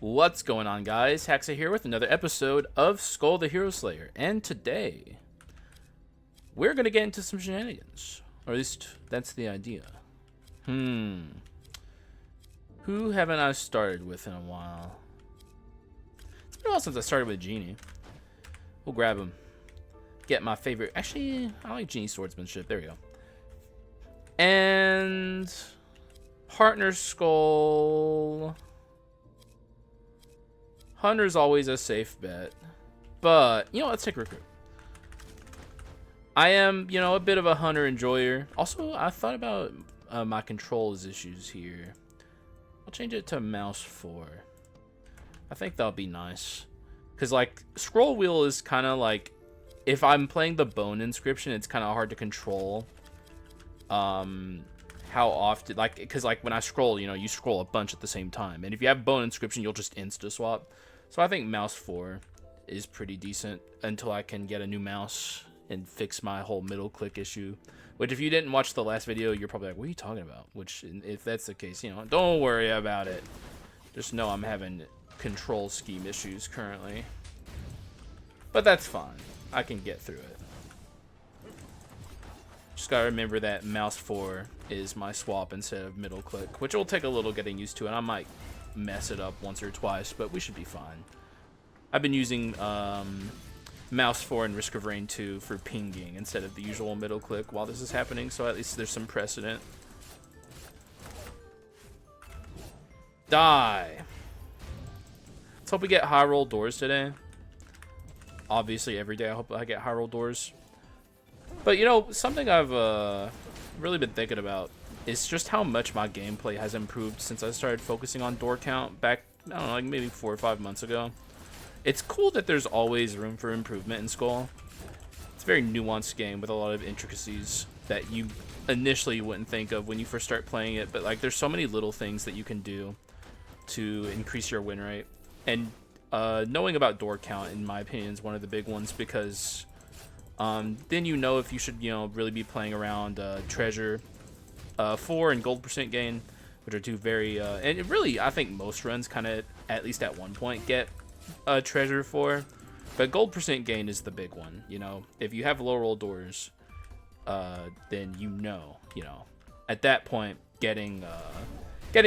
What's going on, guys? Haxa here with another episode of Skul the Hero Slayer, and today we're gonna get into some shenanigans, or at least that's the idea. Who haven't I started with in a while? It's been a while since I started with Genie. We'll grab him. Get my favorite. Actually, I like Genie swordsmanship. There we go. And partner Skul. Hunter's always a safe bet, but let's take recruit. I am, a bit of a hunter enjoyer. Also, I thought about my controls issues here. I'll change it to mouse 4. I think that'll be nice, because like scroll wheel is kind of like, if I'm playing the bone inscription, it's kind of hard to control. How often, like, because like when I scroll, you scroll a bunch at the same time, and if you have bone inscription, you'll just insta swap. So I think mouse 4 is pretty decent until I can get a new mouse and fix my whole middle click issue. Which, if you didn't watch the last video, you're probably like, what are you talking about? Which, if that's the case, don't worry about it. Just know I'm having control scheme issues currently. But that's fine. I can get through it. Just gotta remember that mouse 4 is my swap instead of middle click, which will take a little getting used to, and I might mess it up once or twice, but we should be fine. I've been using mouse 4 and Risk of Rain 2 for pinging instead of the usual middle click while this is happening, so at least there's some precedent. Die. Let's hope we get high roll doors today. Obviously every day I hope I get high roll doors. But something I've really been thinking about is just how much my gameplay has improved since I started focusing on door count back, I don't know, like maybe 4 or 5 months ago. It's cool that there's always room for improvement in Skul. It's a very nuanced game with a lot of intricacies that you initially wouldn't think of when you first start playing it, but like there's so many little things that you can do to increase your win rate. And knowing about door count, in my opinion, is one of the big ones, because then if you should really be playing around treasure 4 and gold percent gain, which are two very and it really, I think most runs kind of at least at one point get treasure 4, but gold percent gain is the big one. If you have low roll doors, then at that point getting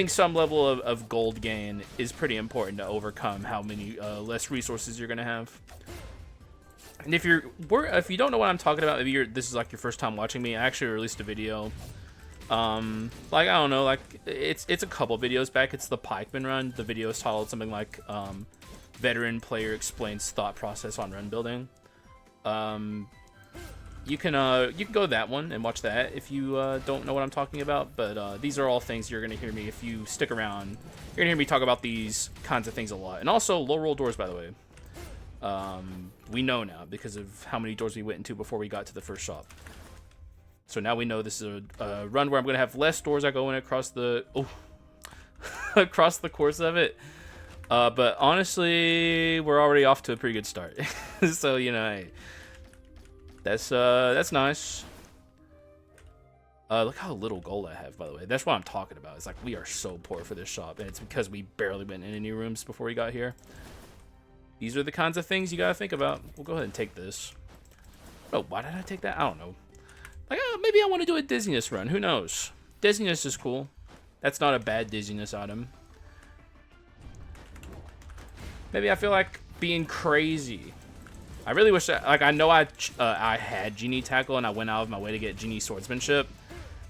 some level of gold gain is pretty important to overcome how many less resources you're gonna have. And if you don't know what I'm talking about, maybe this is like your first time watching me, I actually released a video. Like, I don't know, like it's a couple videos back. It's the Pikeman run. The video is titled something like veteran player explains thought process on run building. You can go to that one and watch that if you don't know what I'm talking about. But these are all things you're gonna hear me, if you stick around, you're gonna hear me talk about these kinds of things a lot. And also low roll doors, by the way. We know now because of how many doors we went into before we got to the first shop. So now we know this is a run where I'm gonna have less doors I go in across the across the course of it. But honestly, we're already off to a pretty good start. So hey, that's nice. Look how little gold I have, by the way. That's what I'm talking about. It's like we are so poor for this shop, and it's because we barely went in any rooms before we got here. These are the kinds of things you gotta think about. We'll go ahead and take this. Oh, why did I take that? I don't know. Like, maybe I want to do a dizziness run. Who knows? Dizziness is cool. That's not a bad dizziness item. Maybe I feel like being crazy. I really wish that, like, I know I had Genie Tackle and I went out of my way to get Genie Swordsmanship.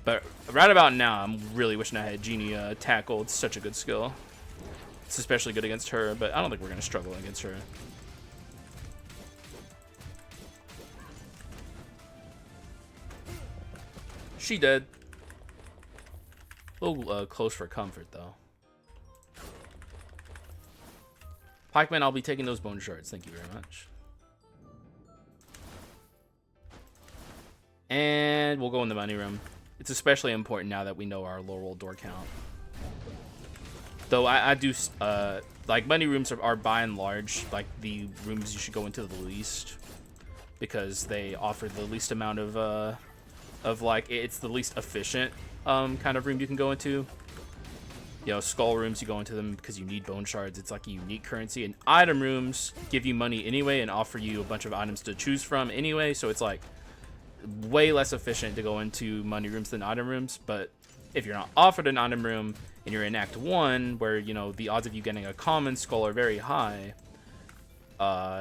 But right about now, I'm really wishing I had Genie Tackle. It's such a good skill. It's especially good against her, but I don't think we're going to struggle against her. She dead. A little close for comfort, though. Pikeman, I'll be taking those bone shards. Thank you very much. And we'll go in the money room. It's especially important now that we know our low roll door count. Though I do, like, money rooms are by and large, like, the rooms you should go into the least. Because they offer the least amount of like, it's the least efficient kind of room you can go into. You know, skull rooms, you go into them because you need bone shards. It's like a unique currency. And item rooms give you money anyway and offer you a bunch of items to choose from anyway. So it's like way less efficient to go into money rooms than item rooms. But if you're not offered an item room and you're in Act 1, where, you know, the odds of you getting a common skull are very high,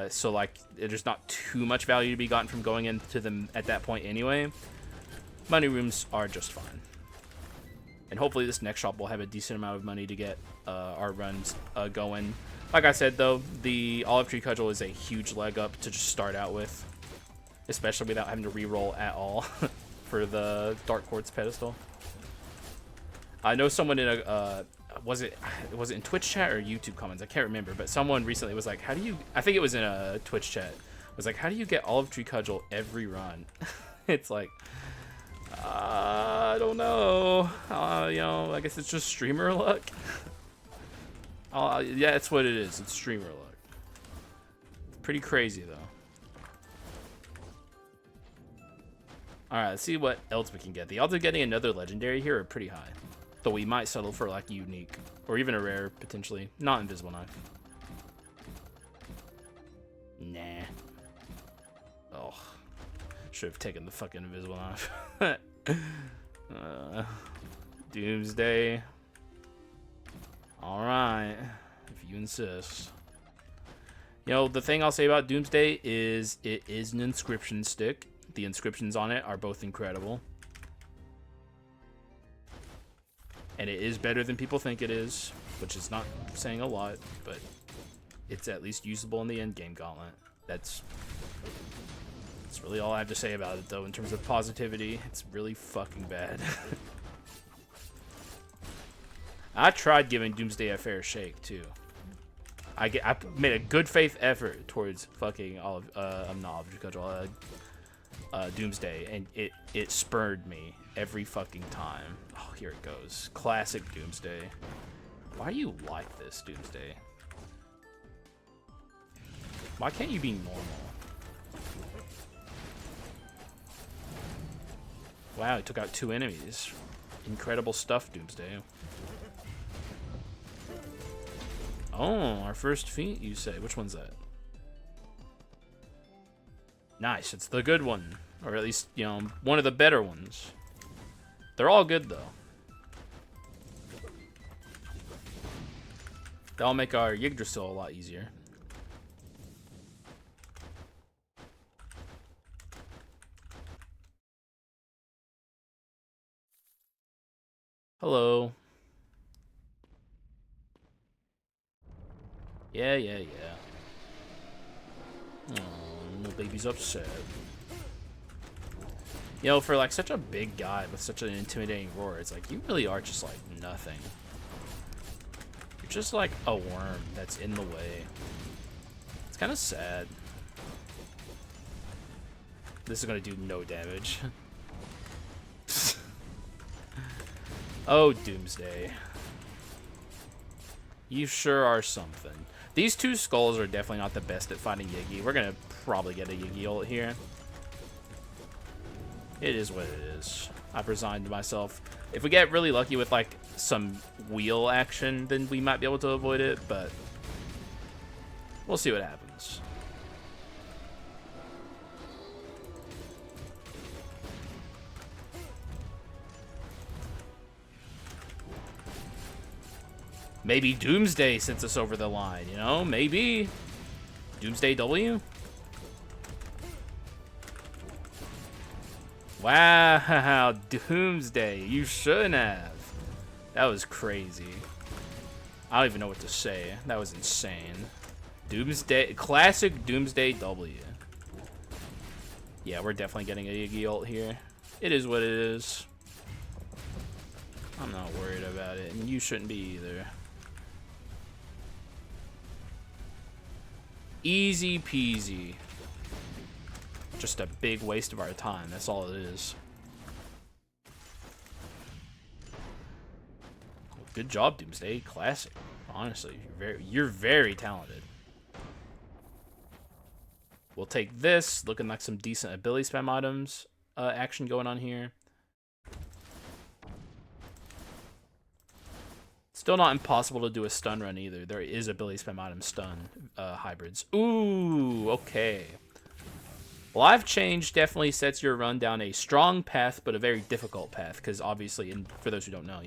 so like there's not too much value to be gotten from going into them at that point anyway, money rooms are just fine. And hopefully this next shop will have a decent amount of money to get our runs going. Like I said, though, the Olive Tree Cudgel is a huge leg up to just start out with, especially without having to reroll at all for the Dark Quartz pedestal. I know someone in a was it in Twitch chat or YouTube comments? I can't remember, but someone recently was like, "How do you?" I think it was in a Twitch chat. Was like, "How do you get Olive Tree Cudgel every run?" It's like, I don't know. You know, I guess it's just streamer luck. Yeah, that's what it is. It's streamer luck. Pretty crazy, though. Alright, let's see what else we can get. The odds of getting another legendary here are pretty high. Though we might settle for, like, unique. Or even a rare, potentially. Not Invisible Knife. Nah. Oh. Should have taken the fucking Invisible Knife. Doomsday. Alright. If you insist. You know, the thing I'll say about Doomsday is it is an inscription stick. The inscriptions on it are both incredible. And it is better than people think it is, which is not saying a lot, but it's at least usable in the endgame gauntlet. That's really all I have to say about it, though, in terms of positivity. It's really fucking bad. I tried giving Doomsday a fair shake, too. I made a good faith effort towards fucking Doomsday, and it spurred me every fucking time. Oh, here it goes. Classic Doomsday. Why do you like this, Doomsday? Why can't you be normal? Wow, he took out 2 enemies. Incredible stuff, Doomsday. Oh, our first feat, you say? Which one's that? Nice, it's the good one. Or at least, you know, one of the better ones. They're all good, though. That'll make our Yggdrasil a lot easier. Hello. Yeah. Oh, no baby's upset. You know, for like such a big guy with such an intimidating roar, it's like you really are just like nothing. You're just like a worm that's in the way. It's kind of sad. This is gonna do no damage. Oh, Doomsday. You sure are something. These 2 skulls are definitely not the best at fighting Yiggy. We're gonna probably get a Yiggy ult here. It is what it is. I've resigned myself. If we get really lucky with like some wheel action, then we might be able to avoid it, but we'll see what happens. Maybe Doomsday sends us over the line, you know? Maybe. Doomsday W? Wow, Doomsday. You shouldn't have. That was crazy. I don't even know what to say. That was insane. Doomsday. Classic Doomsday W. Yeah, we're definitely getting a Yiggy ult here. It is what it is. I'm not worried about it, and you shouldn't be either. Easy peasy. Just a big waste of our time. That's all it is. Good job, Doomsday. Classic. Honestly, you're very talented. We'll take this. Looking like some decent ability spam items action going on here. Let's Still not impossible to do a stun run either. There is ability spam item stun hybrids. Ooh, okay. Life Change definitely sets your run down a strong path, but a very difficult path, because obviously, and for those who don't know,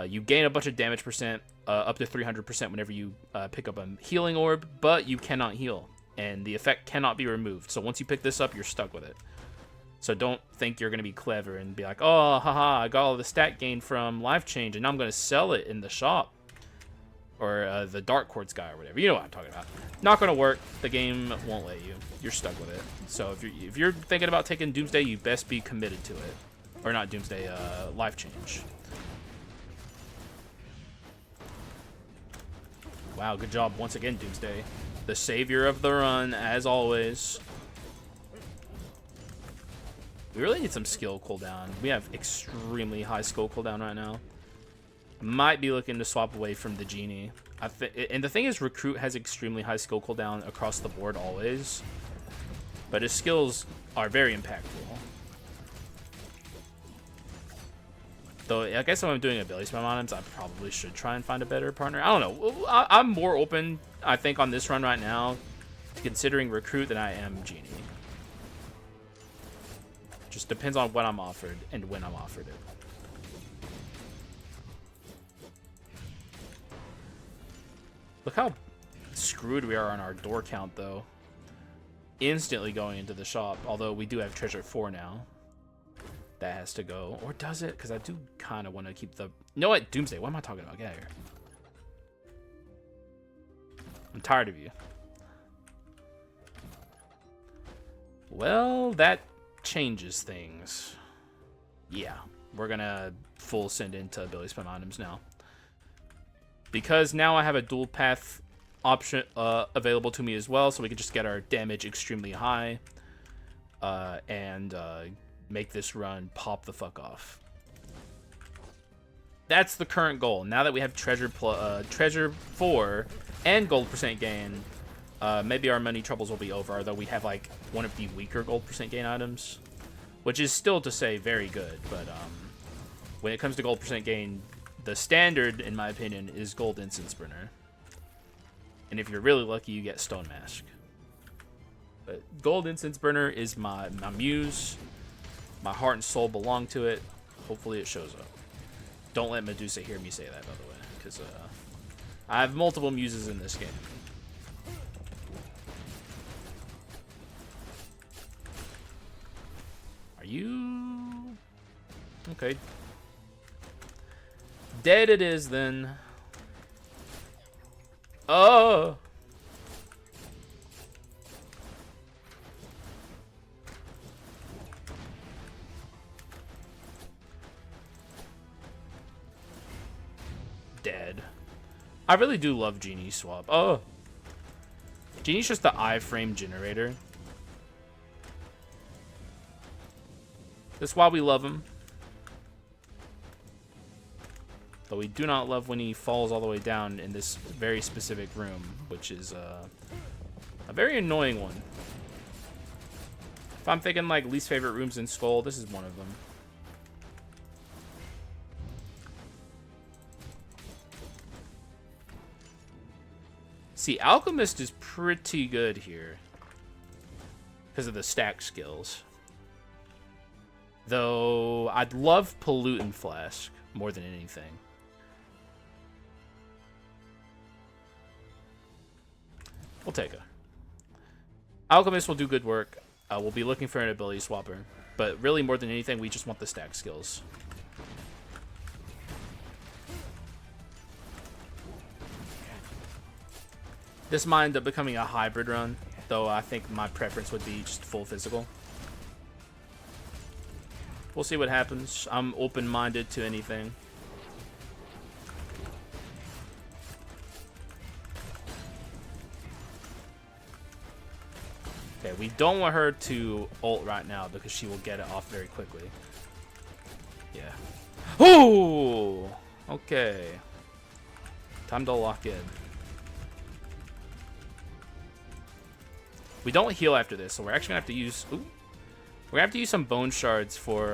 you gain a bunch of damage percent, up to 300% whenever you pick up a healing orb, but you cannot heal, and the effect cannot be removed. So once you pick this up, you're stuck with it. So don't think you're going to be clever and be like, oh, haha, I got all the stat gain from Life Change, and now I'm going to sell it in the shop. Or the Dark Quartz guy or whatever. You know what I'm talking about. Not going to work. The game won't let you. You're stuck with it. So if you're thinking about taking Doomsday, you best be committed to it. Or not Doomsday, Life Change. Wow, good job once again, Doomsday. The savior of the run, as always. We really need some skill cooldown. We have extremely high skill cooldown right now. Might be looking to swap away from the Genie. And the thing is, Recruit has extremely high skill cooldown across the board always. But his skills are very impactful. Though, I guess if I'm doing ability spam on him, I probably should try and find a better partner. I don't know. I'm more open, I think, on this run right now, considering Recruit, than I am Genie. Just depends on what I'm offered and when I'm offered it. Look how screwed we are on our door count, though. Instantly going into the shop, although we do have treasure 4 now. That has to go. Or does it? Because I do kind of want to keep the... You know what? Doomsday. What am I talking about? Get out of here. I'm tired of you. Well, that changes things. Yeah. We're going to full send into ability spam items now. Because now I have a dual path option available to me as well, so we can just get our damage extremely high and make this run pop the fuck off. That's the current goal. Now that we have treasure 4 and gold percent gain, maybe our money troubles will be over, although we have like one of the weaker gold percent gain items, which is still to say very good, but when it comes to gold percent gain, the standard, in my opinion, is Gold Incense Burner. And if you're really lucky, you get Stone Mask. But Gold Incense Burner is my muse. My heart and soul belong to it. Hopefully it shows up. Don't let Medusa hear me say that, by the way. Because I have multiple muses in this game. Are you... Okay. Dead it is, then. Oh! Dead. I really do love Genie swap. Oh! Genie's just the iframe generator. That's why we love him. But we do not love when he falls all the way down in this very specific room, which is a very annoying one. If I'm thinking like least favorite rooms in Skul, this is one of them. See, Alchemist is pretty good here because of the stack skills. Though I'd love Pollutant Flask more than anything. We'll take her. Alchemist will do good work. We'll be looking for an ability swapper. But really, more than anything, we just want the stack skills. This might end up becoming a hybrid run, though I think my preference would be just full physical. We'll see what happens. I'm open-minded to anything. Okay, we don't want her to ult right now because she will get it off very quickly. Yeah. Oh! Okay. Time to lock in. We don't heal after this, so we're actually gonna have to use... Ooh. We're gonna have to use some bone shards for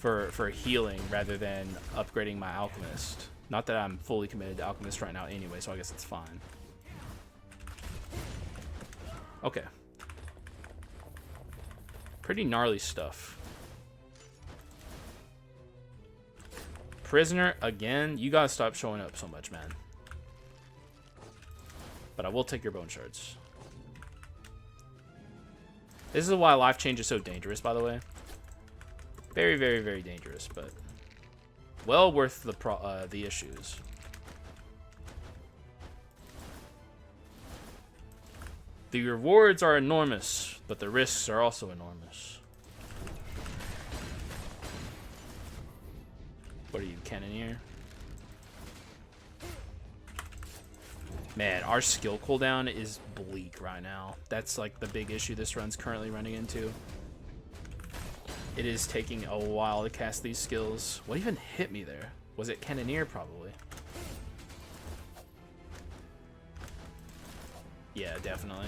for healing rather than upgrading my Alchemist. Not that I'm fully committed to Alchemist right now anyway, so I guess it's fine. Okay. Pretty gnarly stuff. Prisoner, again, you gotta stop showing up so much, man. But I will take your bone shards. This is why life change is so dangerous, by the way. Very, very, very dangerous, but well worth the issues. The rewards are enormous, but the risks are also enormous. What are you, Cannoneer? Man, our skill cooldown is bleak right now. That's like the big issue this run's currently running into. It is taking a while to cast these skills. What even hit me there? Was it Cannoneer? Probably. Yeah, definitely.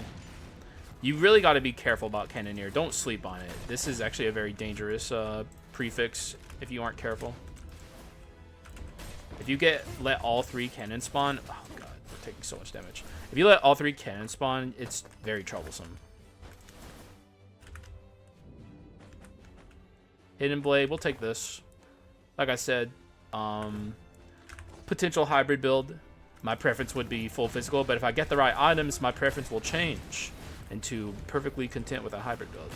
You really got to be careful about Cannoneer. Don't sleep on it. This is actually a very dangerous prefix if you aren't careful. If you let all 3 cannon spawn... Oh, God. We're taking so much damage. If you let all 3 cannon spawn, it's very troublesome. Hidden Blade, we'll take this. Like I said, potential hybrid build. My preference would be full physical, but if I get the right items, my preference will change into perfectly content with a hybrid build.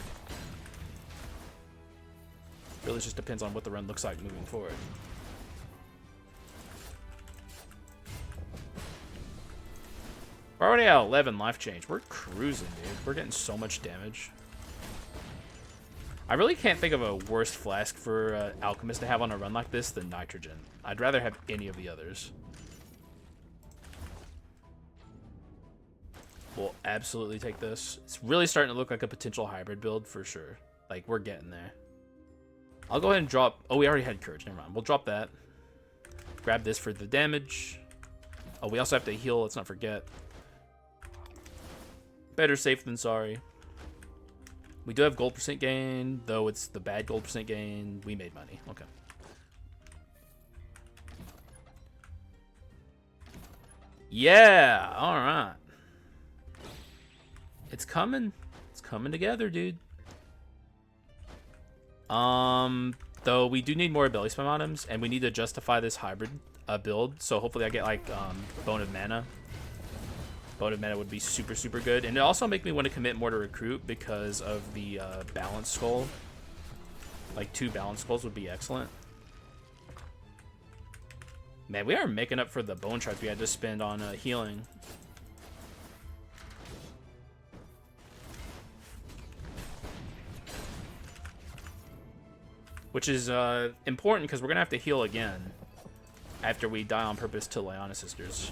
Really just depends on what the run looks like moving forward. We're already at 11 life change. We're cruising, dude. We're getting so much damage. I really can't think of a worse flask for Alchemist to have on a run like this than Nitrogen. I'd rather have any of the others. We'll absolutely take this. It's really starting to look like a potential hybrid build for sure. Like, we're getting there. I'll go ahead and drop... Oh, we already had Courage. Never mind. We'll drop that. Grab this for the damage. Oh, we also have to heal. Let's not forget. Better safe than sorry. We do have gold percent gain, though it's the bad gold percent gain. We made money. Okay. Yeah. All right. It's coming. It's coming together, dude. Though we do need more belly spam items, and we need to justify this hybrid build. So hopefully I get like Bone of Mana. Bone of Mana would be super, super good. And it also make me want to commit more to Recruit because of the Balanced Skull. Like 2 Balanced Skulls would be excellent. Man, we are making up for the bone shards we had to spend on healing. Which is important because we're going to have to heal again after we die on purpose to Lyanna Sisters.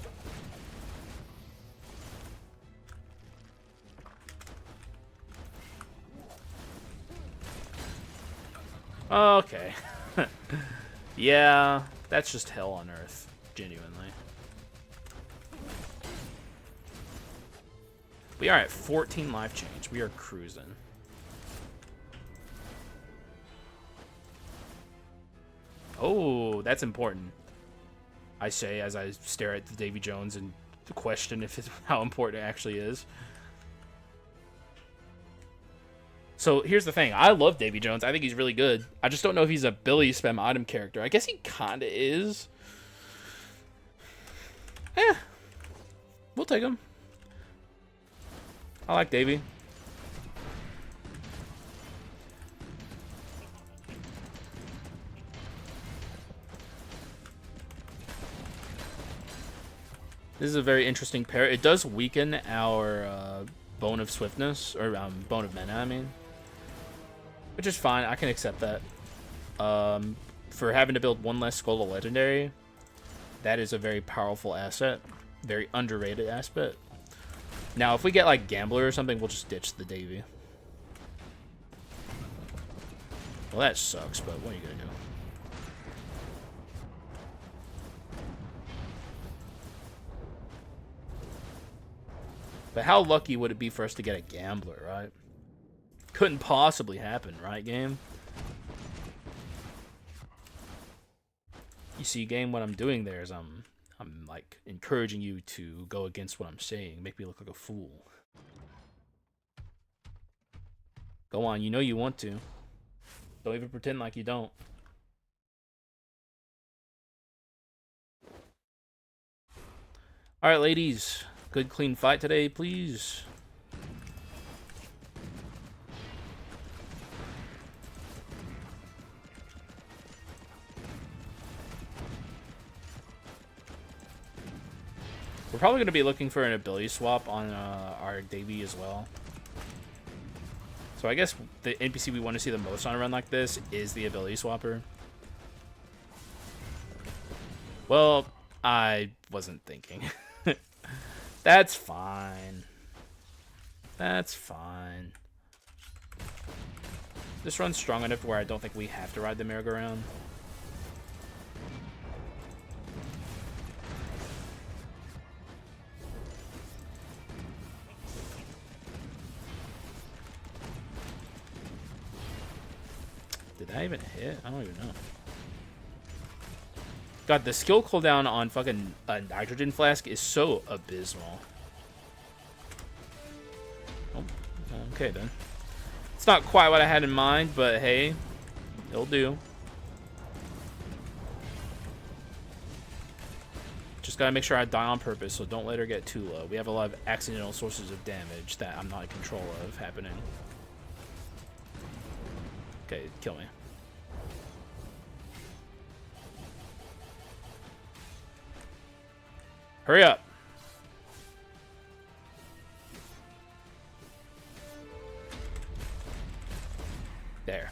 Okay. Yeah, that's just hell on earth, genuinely. We are at 14 life change. We are cruising. Oh, that's important. I say as I stare at the Davy Jones and question if it's how important it actually is. So here's the thing. I love Davy Jones. I think he's really good. I just don't know if he's a Billy spam item character. I guess he kind of is. We'll take him. I like Davy. This is a very interesting pair. It does weaken our Bone of Swiftness, or Bone of Mana, I mean. Which is fine. I can accept that. For having to build 1 less Skull of Legendary, that is a very powerful asset. Very underrated asset. Now, if we get like Gambler or something, we'll just ditch the Davy. Well, that sucks, but what are you going to do? But how lucky would it be for us to get a Gambler, right? Couldn't possibly happen, right, game? see, game, what I'm doing there is I'm like encouraging you to go against what I'm saying, make me look like a fool. Go on, you know you want to. Don't even pretend like you don't. All right, ladies, good clean fight today, please. We're probably going to be looking for an ability swap on our Davy as well. So I guess the NPC we want to see the most on a run like this is the ability swapper. Well, I wasn't thinking. That's fine. That's fine. This run's strong enough where I don't think we have to ride the merry-go-round. Did that even hit? I don't even know. God, the skill cooldown on fucking nitrogen flask is so abysmal. Oh, okay then. It's not quite what I had in mind, but hey, it'll do. Just gotta make sure I die on purpose, so don't let her get too low. We have a lot of accidental sources of damage that I'm not in control of happening. Okay, kill me. Hurry up. There.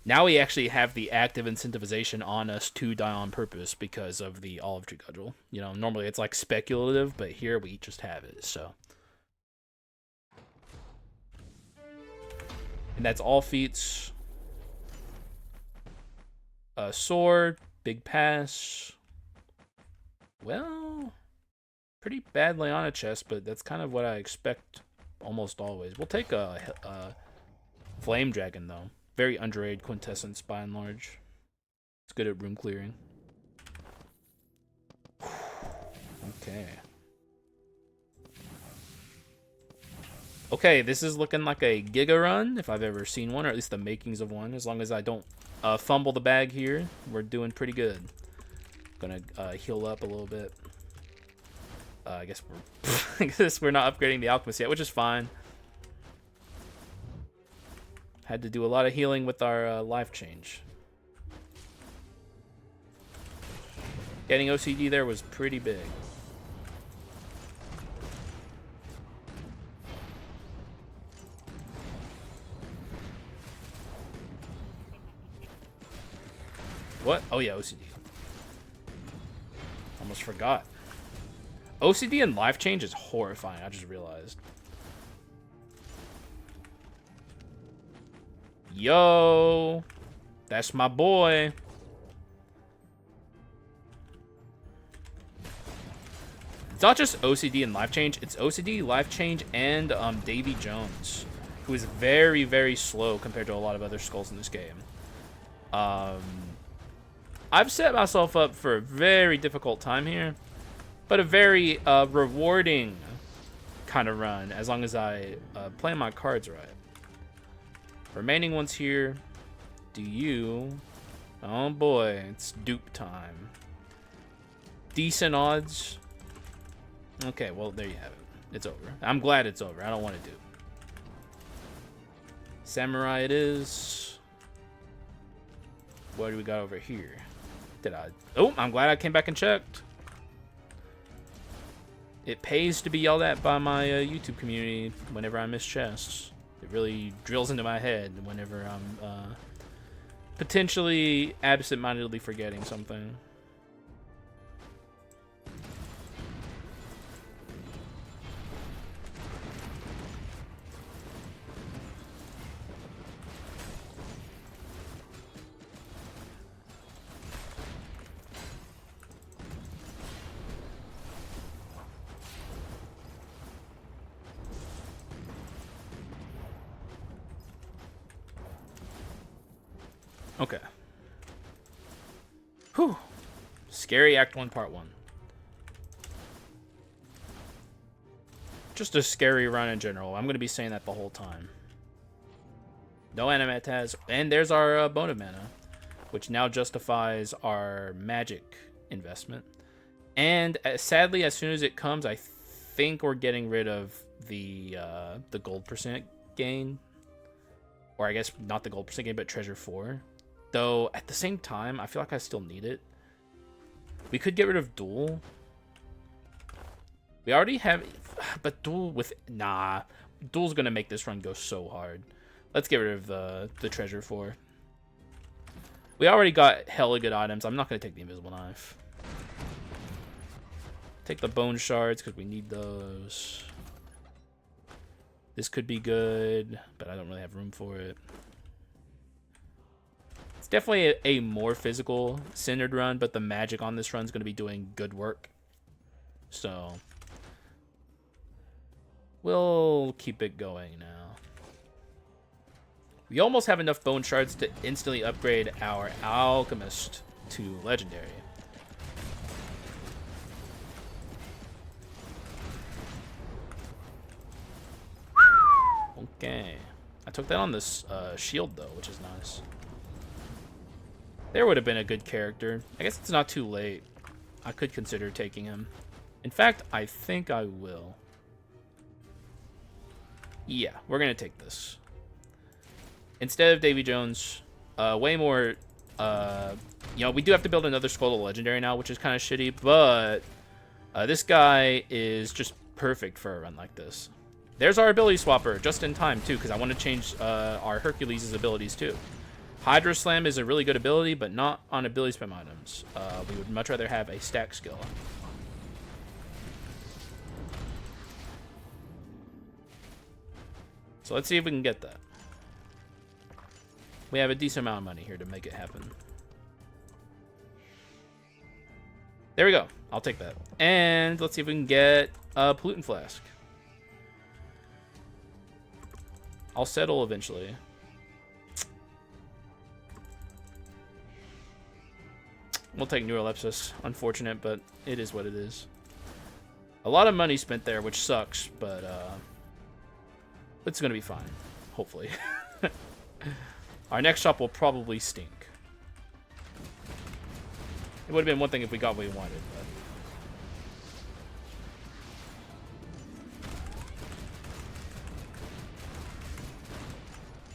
Now we actually have the active incentivization on us to die on purpose because of the olive tree cudgel. You know, normally it's like speculative, but here we just have it, so. And that's all feats. Sword, big pass. Well, pretty bad Leona chest, but that's kind of what I expect almost always. We'll take a Flame Dragon, though. Very underrated quintessence, by and large. It's good at room clearing. Okay. Okay, this is looking like a Giga run, if I've ever seen one, or at least the makings of one. As long as I don't fumble the bag here, we're doing pretty good. Gonna heal up a little bit. I guess we're not upgrading the alchemist yet, which is fine. Had to do a lot of healing with our life change. Getting OCD there was pretty big. What? Oh yeah, OCD. Almost forgot. OCD and life change is horrifying, I just realized. Yo, that's my boy. It's not just OCD and life change, it's OCD, life change, and Davy Jones, who is very, very slow compared to a lot of other skulls in this game. I've set myself up for a very difficult time here, but a very rewarding kind of run, as long as I play my cards right. Remaining ones here. Do you... Oh boy, it's dupe time. Decent odds. Okay, well, there you have it. It's over. I'm glad it's over. I don't want to dupe. Samurai it is. What do we got over here? Did I... Oh, I'm glad I came back and checked. It pays to be yelled at by my YouTube community whenever I miss chests. It really drills into my head whenever I'm potentially absent-mindedly forgetting something. Okay. Whew. Scary Act 1, Part 1. Just a scary run in general. I'm going to be saying that the whole time. No animatas. And there's our bone of mana, which now justifies our magic investment. And sadly, as soon as it comes, I think we're getting rid of the gold percent gain. Or I guess not the gold percent gain, but treasure 4. Though, at the same time, I feel like I still need it. We could get rid of duel. We already have... But duel with... Nah. Duel's going to make this run go so hard. Let's get rid of the treasure 4. We already got hella good items. I'm not going to take the invisible knife. Take the bone shards because we need those. This could be good, but I don't really have room for it. It's definitely a more physical centered run, but the magic on this run is going to be doing good work. So we'll keep it going now. We almost have enough bone shards to instantly upgrade our alchemist to legendary. Okay. I took that on this shield, though, which is nice. There would have been a good character. I guess it's not too late. I could consider taking him. In fact, I think I will. Yeah, we're going to take this. Instead of Davy Jones, way more... you know, we do have to build another Skul of Legendary now, which is kind of shitty, but this guy is just perfect for a run like this. There's our ability swapper, just in time, too, because I want to change our Hercules' abilities, too. Hydro Slam is a really good ability, but not on ability spam items. We would much rather have a stack skill. So let's see if we can get that. We have a decent amount of money here to make it happen. There we go. I'll take that. And let's see if we can get a Pollutant Flask. I'll settle eventually. We'll take Neurolepsis. Unfortunate, but it is what it is. A lot of money spent there, which sucks, but it's going to be fine. Hopefully. Our next shop will probably stink. It would have been one thing if we got what we wanted, but...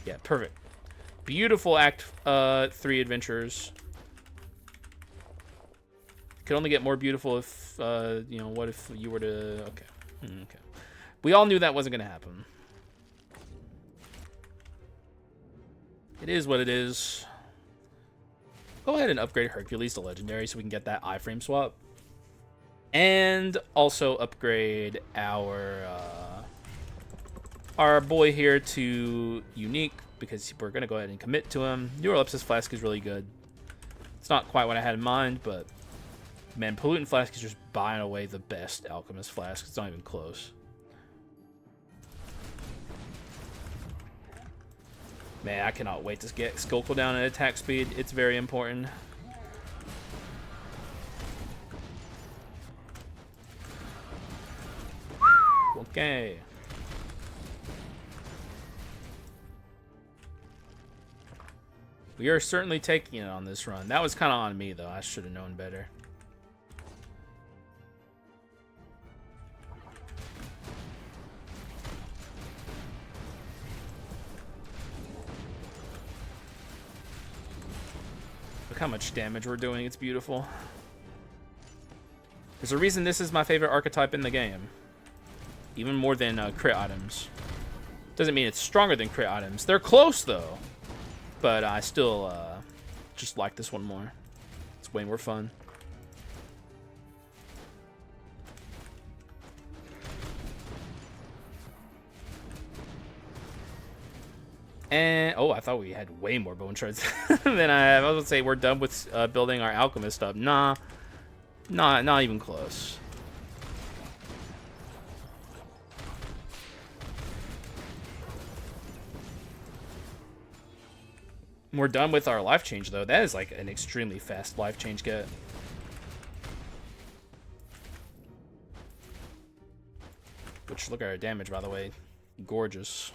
Yeah, perfect. Beautiful Act 3 adventures. Could only get more beautiful if, you know, what if you were to... Okay. Okay. We all knew that wasn't going to happen. It is what it is. Go ahead and upgrade Hercules to Legendary so we can get that iframe swap. And also upgrade our boy here to Unique, because we're going to go ahead and commit to him. Neurolepsis Flask is really good. It's not quite what I had in mind, but... Man, Pollutant Flask is just buying away the best Alchemist Flask. It's not even close. Man, I cannot wait to get skill cooldown and attack speed. It's very important. Okay. We are certainly taking it on this run. That was kind of on me, though. I should have known better. Look how much damage we're doing. It's beautiful. There's a reason this is my favorite archetype in the game. Even more than crit items. Doesn't mean it's stronger than crit items. They're close, though. But I still just like this one more. It's way more fun. And, oh, I thought we had way more bone shards than I have. I was going to say we're done with building our alchemist up. Nah, not even close. We're done with our life change, though. That is like an extremely fast life change get. Which, look at our damage, by the way. Gorgeous.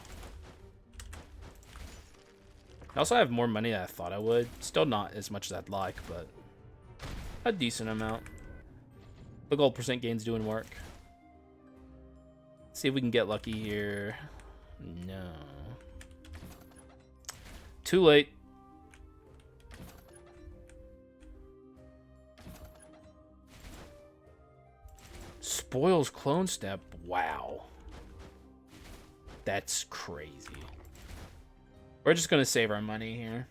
I also have more money than I thought I would. Still not as much as I'd like, but a decent amount. The gold percent gain's doing work. See if we can get lucky here. No. Too late. Spoils clone step. Wow. That's crazy. We're just going to save our money here.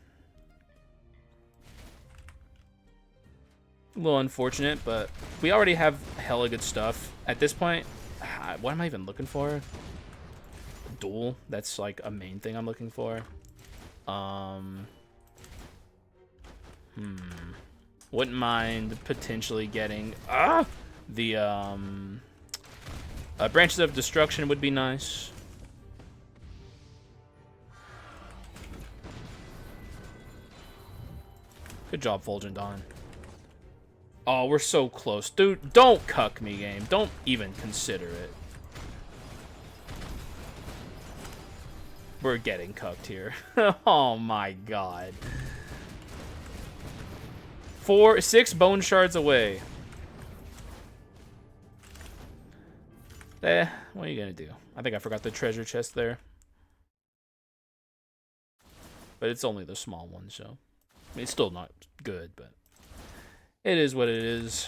A little unfortunate, but we already have hella good stuff. At this point, what am I even looking for? Duel. That's like a main thing I'm looking for. Wouldn't mind potentially getting the Branches of Destruction would be nice. Good job, Fulgent Dawn. Oh, we're so close. Dude, don't cuck me, game. Don't even consider it. We're getting cucked here. Oh my god. 6 bone shards away. What are you gonna do? I think I forgot the treasure chest there. But it's only the small one, so... I mean, it's still not good, but... It is what it is.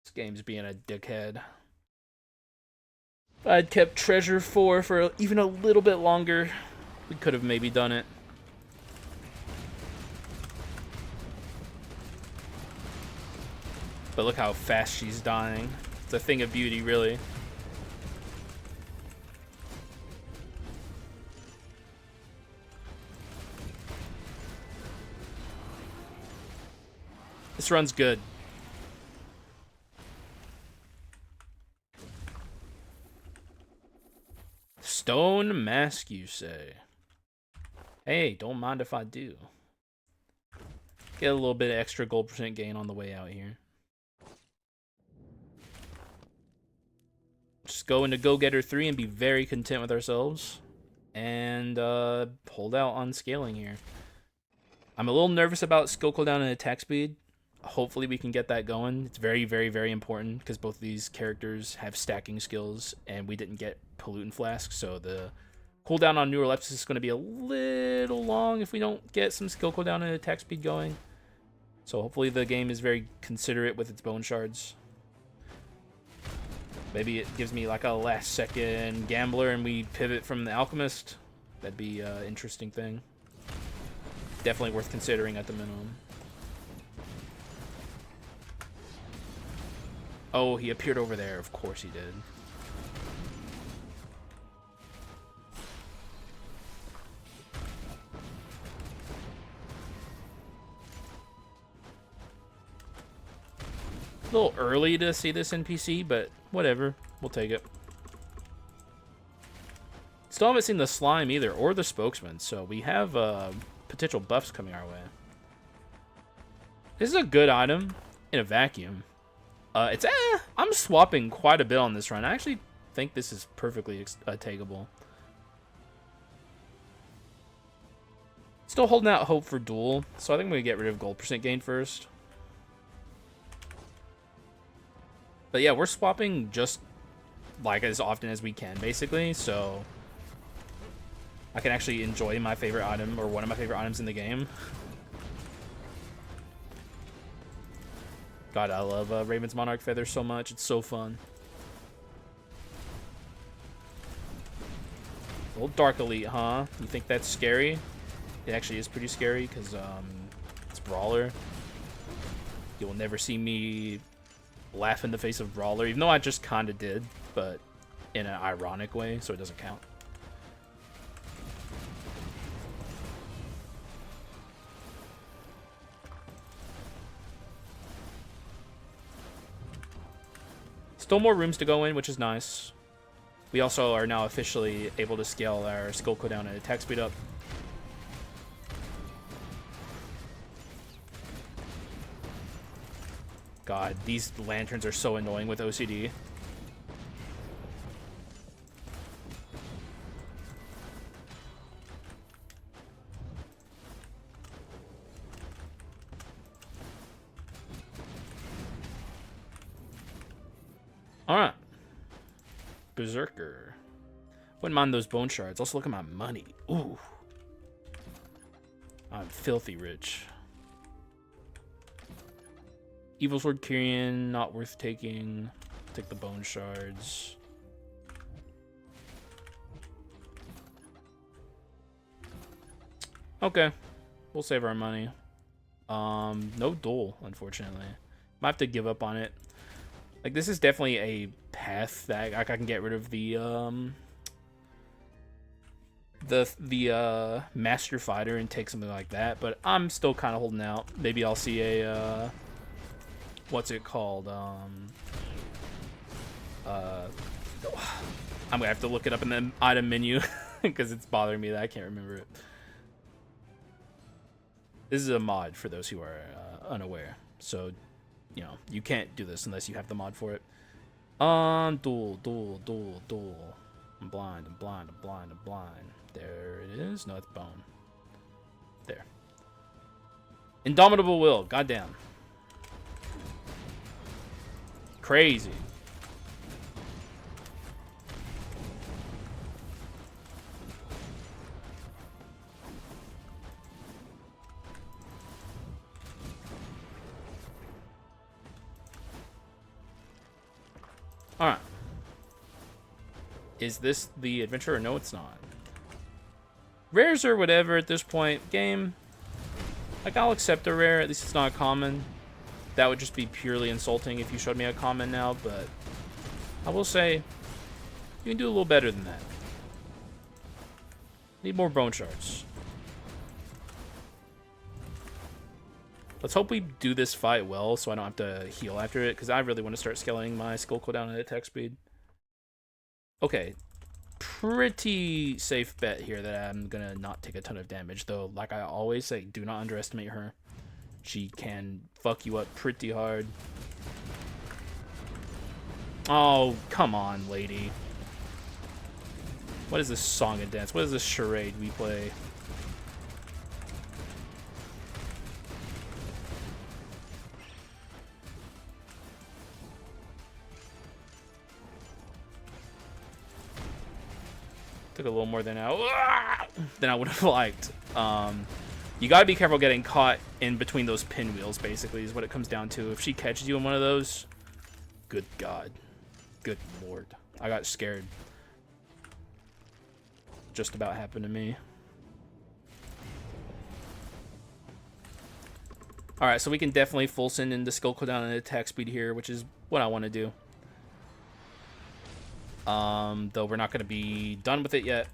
This game's being a dickhead. If I'd kept Treasure 4 for even a little bit longer, we could have maybe done it. But look how fast she's dying. It's a thing of beauty, really. This run's good. Stone mask, you say? Hey, don't mind if I do. Get a little bit of extra gold percent gain on the way out here. Just go into Go-Getter 3 and be very content with ourselves. And hold out on scaling here. I'm a little nervous about skill cooldown and attack speed. Hopefully we can get that going. It's very, very, very important because both of these characters have stacking skills and we didn't get Pollutant Flask, so the cooldown on Neurolepsis is going to be a little long if we don't get some skill cooldown and attack speed going. So hopefully the game is very considerate with its bone shards. Maybe it gives me like a last second Gambler and we pivot from the Alchemist. That'd be an interesting thing. Definitely worth considering at the minimum. Oh, he appeared over there. Of course he did. A little early to see this NPC, but whatever. We'll take it. Still haven't seen the slime either, or the spokesman, so we have potential buffs coming our way. This is a good item in a vacuum. I'm swapping quite a bit on this run. I actually think this is perfectly takeable. Still holding out hope for duel, so I think I'm going to get rid of gold percent gain first. But yeah, we're swapping just like as often as we can, basically, so I can actually enjoy my favorite item, or one of my favorite items in the game. God, I love Raven's Monarch Feather so much. It's so fun. Old Dark Elite, huh? You think that's scary? It actually is pretty scary because it's Brawler. You'll never see me laugh in the face of Brawler, even though I just kind of did, but in an ironic way, so it doesn't count. Still more rooms to go in, which is nice. We also are now officially able to scale our skill cooldown and attack speed up. God, these lanterns are so annoying with OCD. Alright. Berserker. Wouldn't mind those bone shards. Also, look at my money. Ooh. I'm filthy rich. Evil Sword Kyrian, not worth taking. Take the bone shards. Okay. We'll save our money. No duel, unfortunately. Might have to give up on it. Like, this is definitely a path that I can get rid of the Master Fighter and take something like that, but I'm still kind of holding out. Maybe I'll see a, what's it called? I'm gonna have to look it up in the item menu because it's bothering me that I can't remember it. This is a mod for those who are unaware, so you know, you can't do this unless you have the mod for it. Duel. I'm blind. There it is. No, it's bone. There. Indomitable Will. Goddamn. Crazy. Alright. Is this the adventure or no, it's not? Rares or whatever at this point. Game. Like, I'll accept a rare. At least it's not a common. That would just be purely insulting if you showed me a common now, but I will say you can do a little better than that. Need more bone shards. Let's hope we do this fight well so I don't have to heal after it, because I really want to start scaling my skill cooldown and attack speed. Okay. Pretty safe bet here that I'm going to not take a ton of damage, though. Like I always say, do not underestimate her. She can fuck you up pretty hard. Oh, come on, lady. What is this song and dance? What is this charade we play? Took a little more than I would have liked. You gotta be careful getting caught in between those pinwheels, basically, is what it comes down to. If she catches you in one of those, good God. Good Lord. I got scared. Just about happened to me. Alright, so we can definitely full send into skill cooldown and attack speed here, which is what I want to do. Though we're not going to be done with it yet.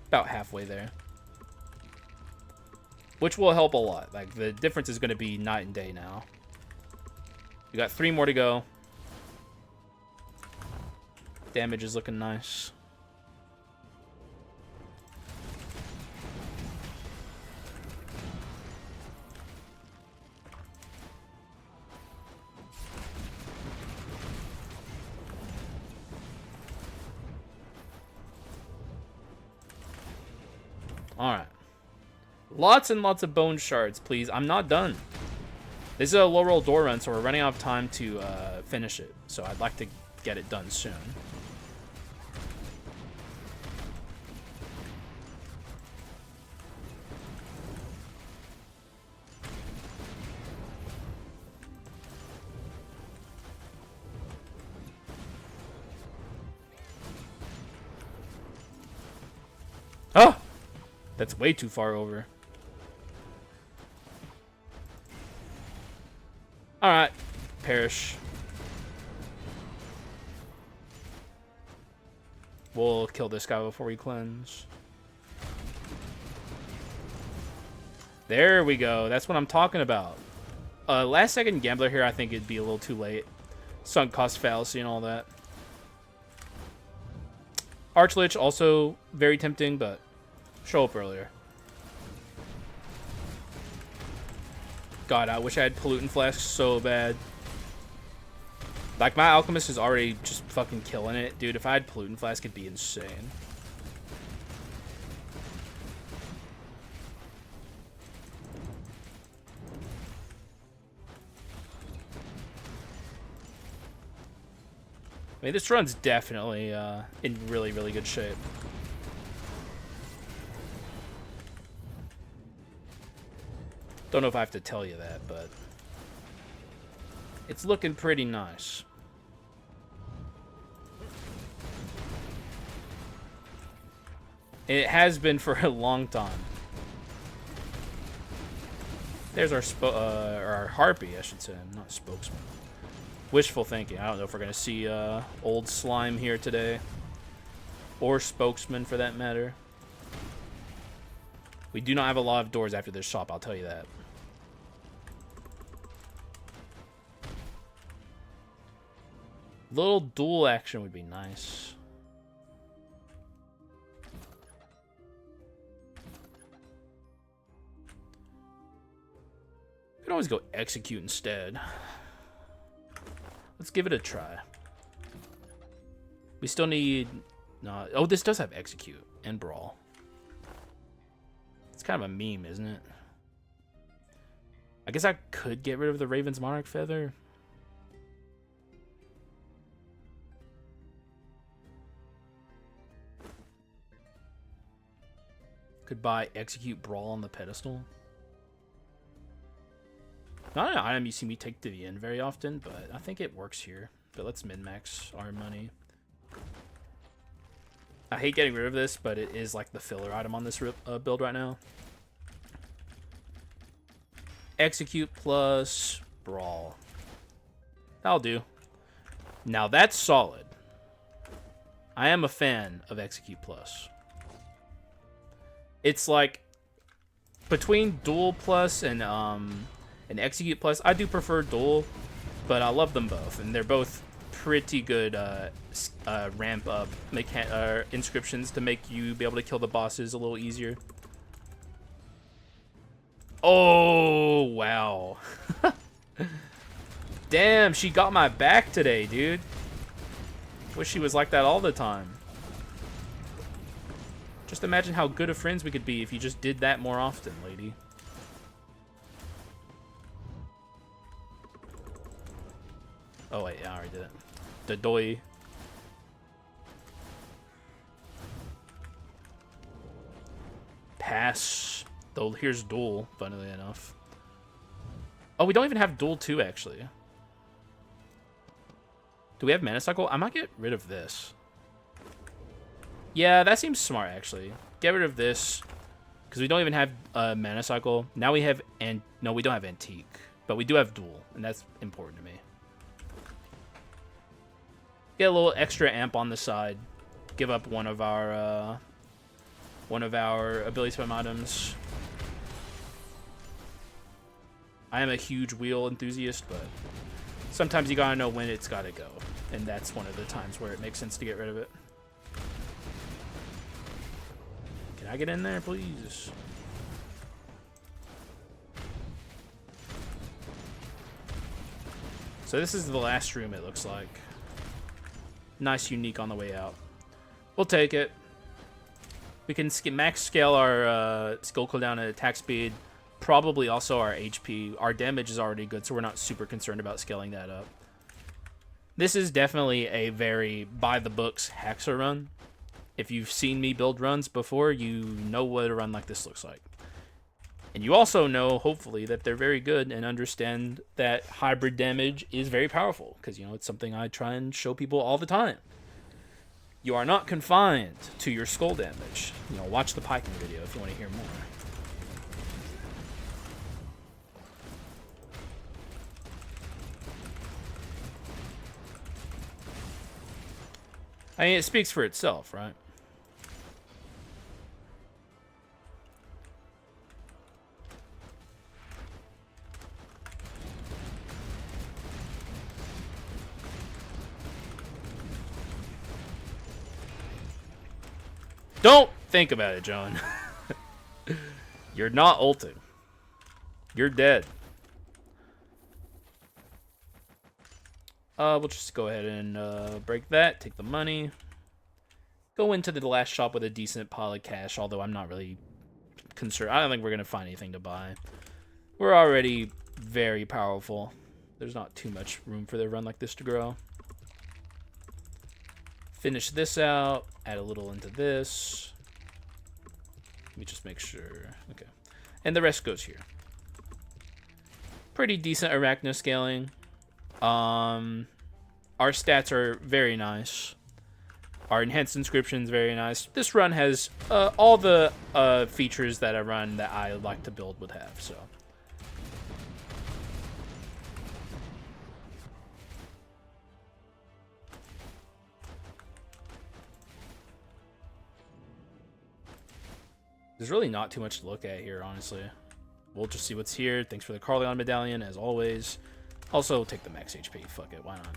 About halfway there. Which will help a lot. Like, the difference is going to be night and day now. We got 3 more to go. Damage is looking nice. Alright. Lots and lots of bone shards, please. I'm not done. This is a low roll door run, so we're running out of time to finish it. So I'd like to get it done soon. Oh! That's way too far over. Alright. Perish. We'll kill this guy before we cleanse. There we go. That's what I'm talking about. Last second gambler here, I think it'd be a little too late. Sunk cost fallacy and all that. Archlich also very tempting, but show up earlier. God, I wish I had pollutant flasks so bad. Like, my alchemist is already just fucking killing it. Dude, if I had pollutant flask, it'd be insane. I mean, this run's definitely in really, really good shape. Don't know if I have to tell you that, but it's looking pretty nice. It has been for a long time. There's our harpy, I should say, not spokesman. Wishful thinking. I don't know if we're gonna see old slime here today, or spokesman for that matter. We do not have a lot of doors after this shop, I'll tell you that. Little dual action would be nice. We could always go execute instead. Let's give it a try. We still need... No, oh, this does have execute and brawl. It's kind of a meme, isn't it? I guess I could get rid of the Raven's Monarch Feather. Could buy execute brawl on the pedestal. Not an item you see me take to the end very often, but I think it works here. But let's min-max our money. I hate getting rid of this, but it is like the filler item on this build right now. Execute plus brawl. That'll do. Now that's solid. I am a fan of execute plus. It's like between dual plus and execute plus. I do prefer dual, but I love them both, and they're both pretty good ramp up inscriptions to make you be able to kill the bosses a little easier. Oh, wow. Damn, she got my back today, dude. Wish she was like that all the time. Just imagine how good of friends we could be if you just did that more often, lady. Oh, wait, I already did it. The doi. Pass. Though here's duel, funnily enough. Oh, we don't even have duel 2, actually. Do we have mana cycle? I might get rid of this. Yeah, that seems smart, actually. Get rid of this. Because we don't even have mana cycle. Now we have... No, we don't have antique. But we do have duel. And that's important to me. Get a little extra amp on the side. Give up one of our ability spam items. I am a huge wheel enthusiast, but sometimes you gotta know when it's gotta go. And that's one of the times where it makes sense to get rid of it. Can I get in there, please? So this is the last room, it looks like. Nice unique on the way out. We'll take it. We can max scale our skill cooldown and attack speed. Probably also our HP. Our damage is already good, so we're not super concerned about scaling that up. This is definitely a very by-the-books Haxa run. If you've seen me build runs before, you know what a run like this looks like. And you also know, hopefully, that they're very good and understand that hybrid damage is very powerful. Because, you know, it's something I try and show people all the time. You are not confined to your skull damage. You know, watch the piking video if you want to hear more. I mean, it speaks for itself, right? Don't think about it, John. You're not ulting. You're dead. We'll just go ahead and break that, take the money, go into the last shop with a decent pile of cash, although I'm not really concerned. I don't think we're going to find anything to buy. We're already very powerful. There's not too much room for the run like this to grow. Finish this out, add a little into this. Let me just make sure. Okay. And the rest goes here. Pretty decent arachno scaling. Our stats are very nice. Our enhanced inscription is very nice. This run has all the features that a run that I like to build would have, so. There's really not too much to look at here, honestly. We'll just see what's here. Thanks for the Carleon medallion, as always. Also, take the max HP. Fuck it, why not?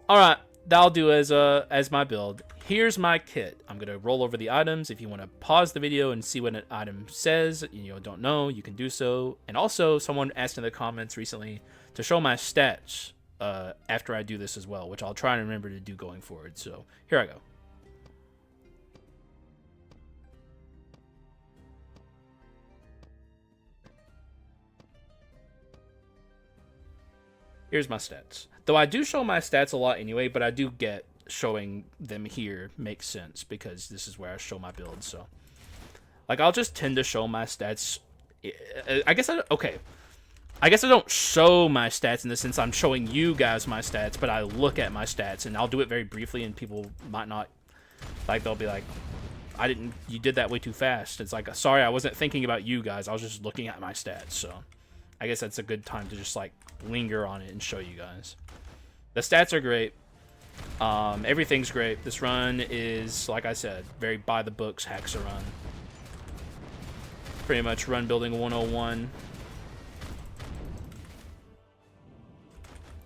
Alright, that'll do as my build. Here's my kit. I'm gonna roll over the items. If you want to pause the video and see what an item says, don't know, you can do so. And also, someone asked in the comments recently to show my stats after I do this as well, which I'll try and remember to do going forward. So, here I go. Here's my stats. Though I do show my stats a lot anyway, but I do get showing them here makes sense because this is where I show my build. So, like, I'll just tend to show my stats. I guess I don't show my stats in the sense I'm showing you guys my stats, but I look at my stats and I'll do it very briefly, and people might not, like, they'll be like, you did that way too fast. It's like, sorry, I wasn't thinking about you guys. I was just looking at my stats. So, I guess that's a good time to just, like, linger on it and show you guys. The stats are great. Everything's great. This run is, like I said, very by the books Haxa run. Pretty much run building 101.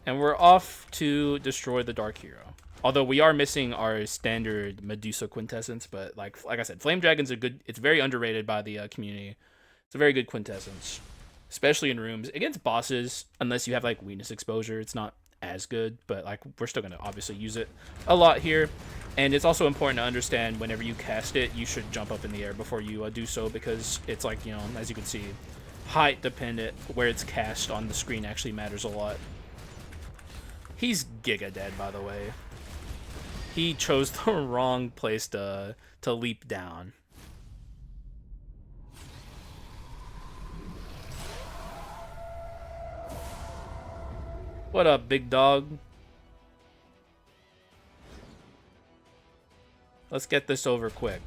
And we're off to destroy the Dark Hero. Although we are missing our standard Medusa quintessence, but like I said, Flame Dragon's it's very underrated by the community. It's a very good quintessence. Especially in rooms. Against bosses, unless you have, like, weakness exposure, it's not as good, but, like, we're still going to obviously use it a lot here. And it's also important to understand whenever you cast it, you should jump up in the air before you do so, because it's, like, as you can see, height dependent, where it's cast on the screen actually matters a lot. He's giga dead, by the way. He chose the wrong place to leap down. What up, big dog? Let's get this over quick.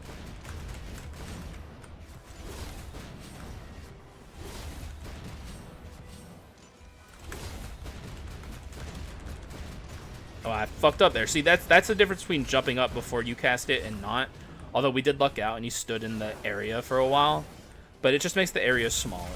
Oh, I fucked up there. See, that's the difference between jumping up before you cast it and not. Although we did luck out and he stood in the area for a while. But it just makes the area smaller.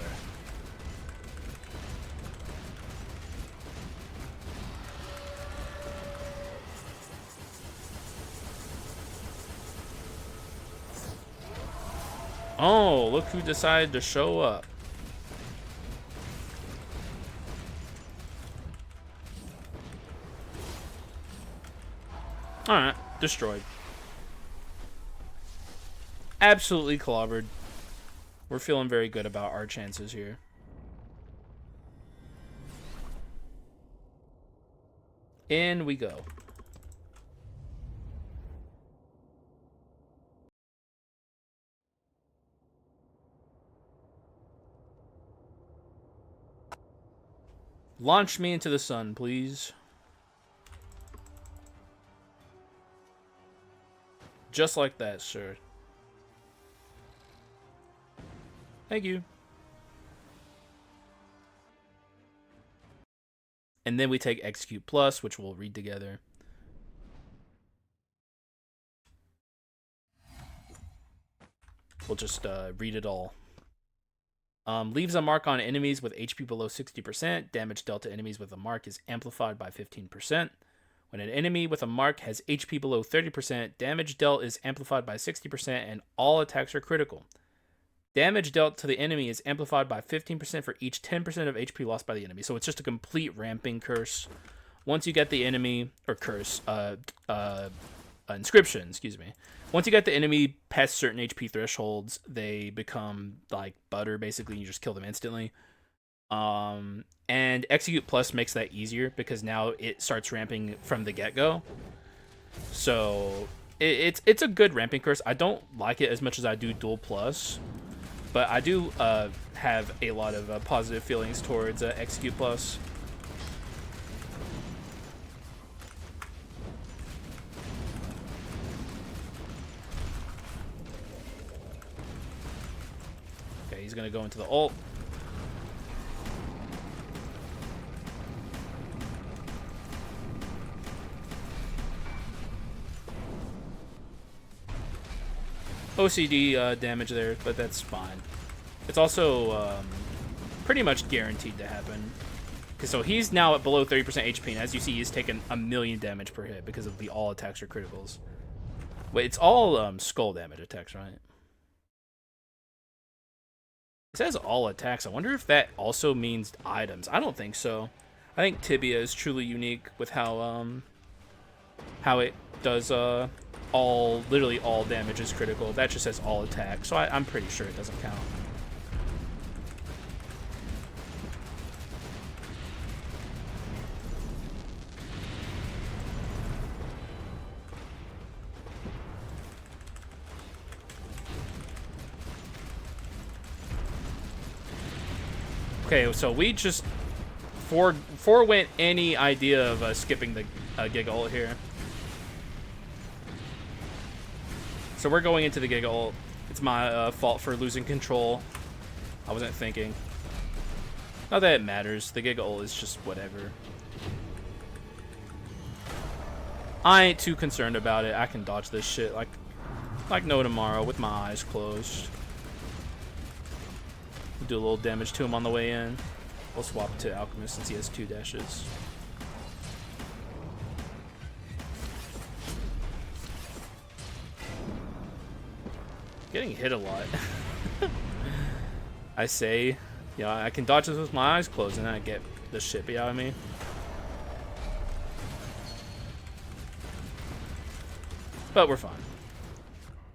Oh, look who decided to show up. Alright, destroyed. Absolutely clobbered. We're feeling very good about our chances here. In we go. Launch me into the sun, please. Just like that, sir. Thank you. And then we take Execute Plus, which we'll read together. We'll just read it all. Leaves a mark on enemies with HP below 60%. Damage dealt to enemies with a mark is amplified by 15%. When an enemy with a mark has HP below 30%, damage dealt is amplified by 60% and all attacks are critical. Damage dealt to the enemy is amplified by 15% for each 10% of HP lost by the enemy. So it's just a complete ramping curse. once you get the enemy, or curse, inscription, excuse me. Once you get the enemy past certain HP thresholds, they become like butter, basically, and you just kill them instantly. And Execute Plus makes that easier because now it starts ramping from the get-go. So it's a good ramping curse. I don't like it as much as I do Dual Plus, but I do have a lot of positive feelings towards Execute Plus. Okay, he's gonna go into the ult. OCD damage there, but that's fine. It's also pretty much guaranteed to happen. So he's now at below 30% HP, and as you see, he's taken 1,000,000 damage per hit because of the all attacks or criticals. Wait, it's all skull damage attacks, right? It says all attacks. I wonder if that also means items. I don't think so. I think Tibia is truly unique with how it does literally all damage is critical. That just says all attack, so I'm pretty sure it doesn't count. Okay, so we just forewent any idea of skipping the Giga ult here. So we're going into the Giga ult. It's my fault for losing control. I wasn't thinking. Not that it matters. The Giga ult is just whatever. I ain't too concerned about it. I can dodge this shit like no tomorrow with my eyes closed. Do a little damage to him on the way in. We'll swap to Alchemist since he has 2 dashes. Getting hit a lot. I say, yeah, I can dodge this with my eyes closed and then I get the shit beat out of me. But we're fine.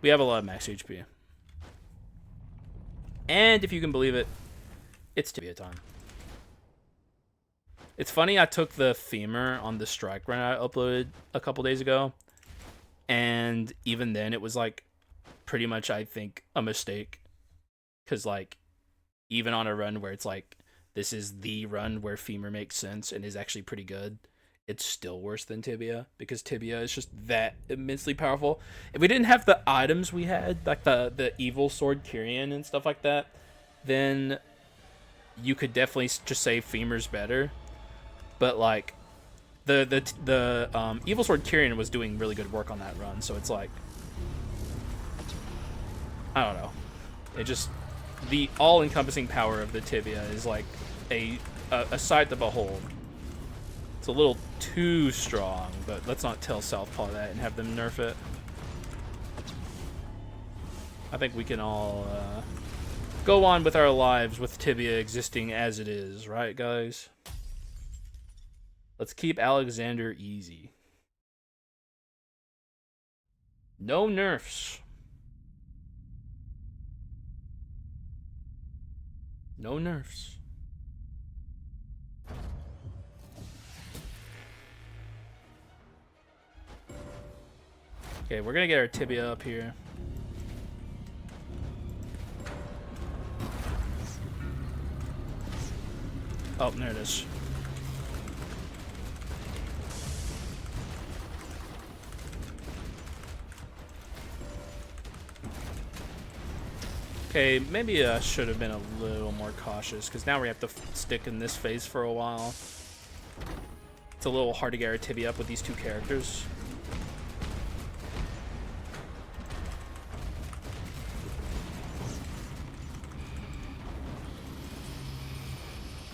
We have a lot of max HP. And if you can believe it, it's Tibia time. It's funny, I took the femur on the strike run I uploaded a couple days ago, and even then it was like pretty much, I think, a mistake. Because like, even on a run where it's like, this is the run where femur makes sense and is actually pretty good, it's still worse than Tibia, because Tibia is just that immensely powerful. If we didn't have the items we had, like the evil sword Kyrian and stuff like that, then you could definitely just say femur's better. But like the evil sword Kyrian was doing really good work on that run, so it's like, I don't know. It just, the all-encompassing power of the Tibia is like a sight to behold. It's a little too strong, but let's not tell Southpaw that and have them nerf it. I think we can all go on with our lives with Tibia existing as it is, right, guys? Let's keep Alexander easy. No nerfs. No nerfs. Okay, we're gonna get our Tibia up here. Oh, there it is. Okay, maybe I should have been a little more cautious, because now we have to stick in this phase for a while. It's a little hard to get our Tibia up with these two characters.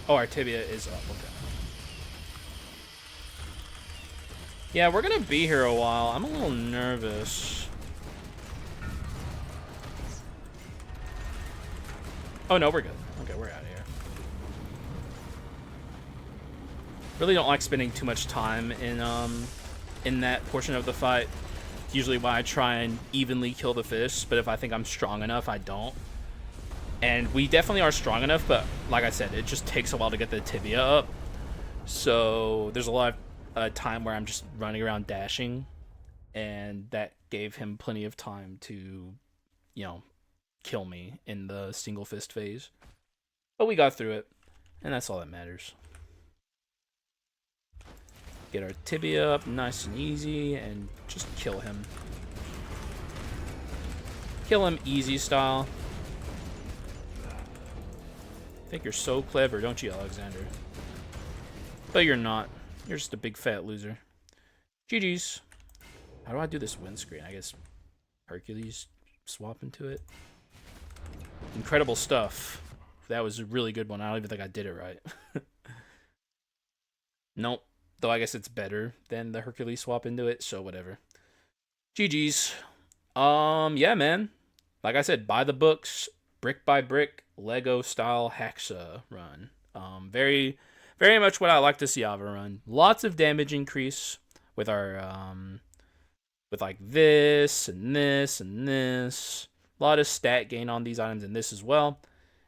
Oh, our Tibia is up, okay. Yeah, we're gonna be here a while. I'm a little nervous. Oh no, we're good. Okay, we're out of here. Really don't like spending too much time in that portion of the fight. Usually why I try and evenly kill the fish, but if I think I'm strong enough, I don't. And we definitely are strong enough, but like I said, it just takes a while to get the tibia up. So there's a lot of time where I'm just running around dashing, and that gave him plenty of time to, you know, kill me in the single fist phase. But we got through it, and that's all that matters. Get our tibia up nice and easy, and just kill him. Kill him easy style. Think you're so clever, don't you, Alexander? But you're not. You're just a big fat loser. GG's. How do I do this windscreen? I guess Hercules swap into it. Incredible stuff. That was a really good one. I don't even think I did it right. Nope. Though I guess it's better than the Hercules swap into it, so whatever. GG's. Yeah, man. Like I said, buy the books, brick by brick, Lego style Haxa run. Very, very much what I like to see Ava run. Lots of damage increase with our with like this and this and this. A lot of stat gain on these items and this as well.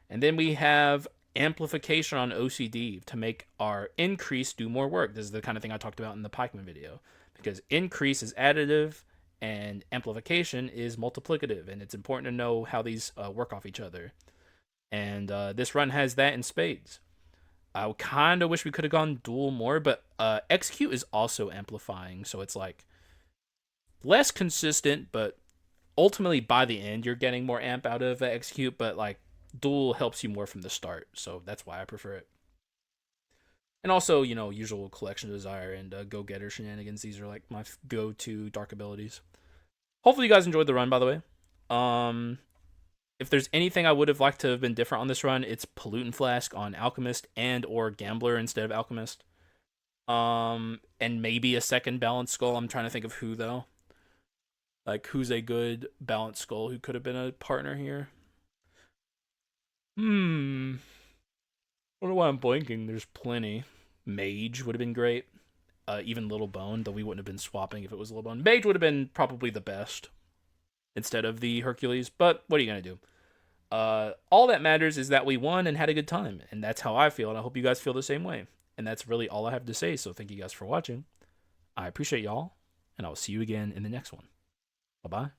And then we have amplification on OCD to make our increase do more work. This is the kind of thing I talked about in the Pikeman video, because increase is additive and amplification is multiplicative, and it's important to know how these work off each other. And this run has that in spades. I kind of wish we could have gone dual more, but execute is also amplifying, so it's like less consistent, but ultimately by the end you're getting more amp out of execute, but like dual helps you more from the start, so that's why I prefer it. And also, you know, usual collection desire and go-getter shenanigans. These are like my go-to dark abilities. Hopefully you guys enjoyed the run, by the way. If there's anything I would have liked to have been different on this run, it's Pollutant Flask on Alchemist and or Gambler instead of Alchemist. And maybe a second Balanced Skull. I'm trying to think of who, though. Like, who's a good Balanced Skull who could have been a partner here? I don't know why I'm blanking. There's plenty. Mage would have been great. Even Little Bone, though we wouldn't have been swapping if it was Little Bone. Mage would have been probably the best instead of the Hercules, but what are you going to do? All that matters is that we won and had a good time, and that's how I feel, and I hope you guys feel the same way. And that's really all I have to say, so thank you guys for watching. I appreciate y'all, and I'll see you again in the next one. Bye-bye.